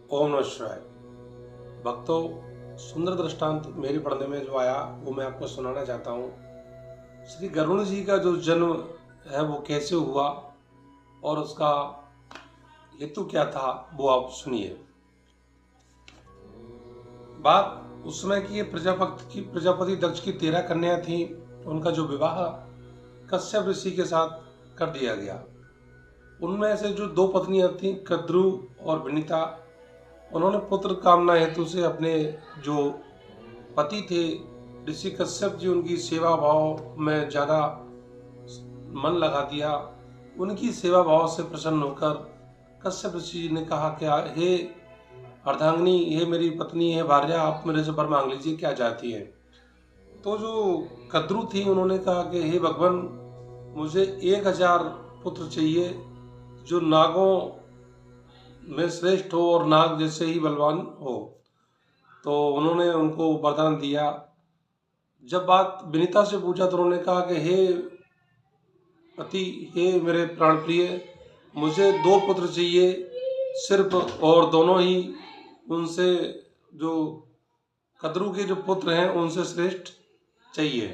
ओम नमः शिवाय। भक्तों, सुंदर दृष्टांत मेरे पढ़ने में जो आया वो मैं आपको सुनाना चाहता हूँ। श्री गरुड़ जी का जो जन्म है वो कैसे हुआ और उसका हेतु क्या था वो आप सुनिए। बात उस समय की प्रजापति दक्ष की 13 कन्या थी। उनका जो विवाह कश्यप ऋषि के साथ कर दिया गया। उनमें से जो 2 पत्नियां थीं, कद्रु और विनीता, उन्होंने पुत्र कामना हेतु से अपने जो पति थे ऋषि कश्यप जी, उनकी सेवा भाव में ज़्यादा मन लगा दिया। उनकी सेवा भाव से प्रसन्न होकर कश्यप ऋषि जी ने कहा कि हे अर्धांगिनी, हे मेरी पत्नी, हे भार्या, आप मेरे से वर मांग लीजिए, क्या चाहती है। तो जो कद्रु थी उन्होंने कहा कि हे भगवान, मुझे 1000 पुत्र चाहिए जो नागों में श्रेष्ठ हो और नाग जैसे ही बलवान हो। तो उन्होंने उनको वरदान दिया। जब बात विनीता से पूछा तो उन्होंने कहा कि हे पति, हे मेरे प्राण प्रिय, मुझे 2 पुत्र चाहिए सिर्फ, और दोनों ही उनसे जो कद्रु के जो पुत्र हैं उनसे श्रेष्ठ चाहिए।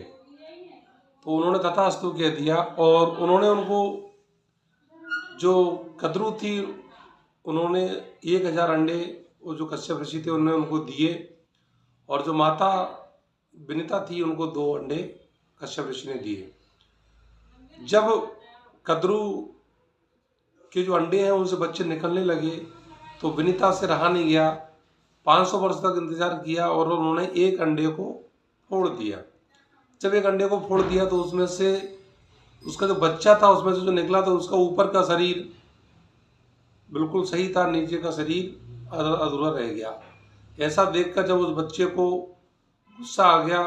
तो उन्होंने तथास्तु कह दिया और उन्होंने उनको, जो कद्रु थी, उन्होंने 1000 अंडे वो जो कश्यप ऋषि थे उन्होंने उनको दिए, और जो माता विनीता थी उनको 2 अंडे कश्यप ऋषि ने दिए। जब कद्रु के जो अंडे हैं उनसे बच्चे निकलने लगे तो विनीता से रहा नहीं गया। 500 वर्ष तक इंतजार किया और उन्होंने एक अंडे को फोड़ दिया। जब एक अंडे को फोड़ दिया तो उसमें से उसका जो बच्चा था उसमें से जो निकला तो उसका ऊपर का शरीर बिल्कुल सही था, नीचे का शरीर अधूरा रह गया। ऐसा देखकर जब उस बच्चे को गुस्सा आ गया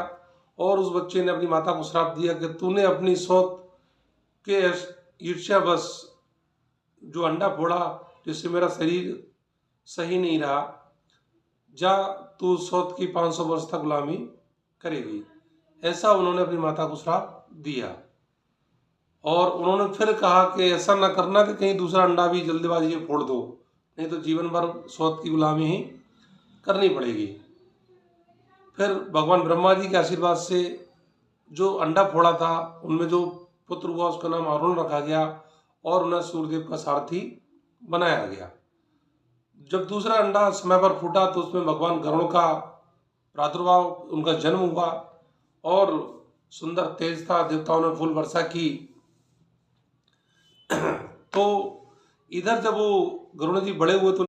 और उस बच्चे ने अपनी माता को श्राप दिया कि तूने अपनी सौत के ईर्ष्यावश जो अंडा फोड़ा जिससे मेरा शरीर सही नहीं रहा, जा तू सौत की 500 वर्ष तक गुलामी करेगी। ऐसा उन्होंने अपनी माता को श्राप दिया। और उन्होंने फिर कहा कि ऐसा ना करना कि कहीं दूसरा अंडा भी जल्दबाजी में फोड़ दो, नहीं तो जीवन भर सौत की गुलामी ही करनी पड़ेगी। फिर भगवान ब्रह्मा जी के आशीर्वाद से जो अंडा फोड़ा था उनमें जो पुत्र हुआ उसका नाम अरुण रखा गया और उन्हें सूर्यदेव का सारथी बनाया गया। जब दूसरा अंडा समय पर फूटा तो उसमें भगवान गरुड़ का प्रादुर्भाव, उनका जन्म हुआ और सुंदर तेज था, देवताओं ने फूल वर्षा की। तो इधर जब वो गरुड़ जी बड़े हुए तो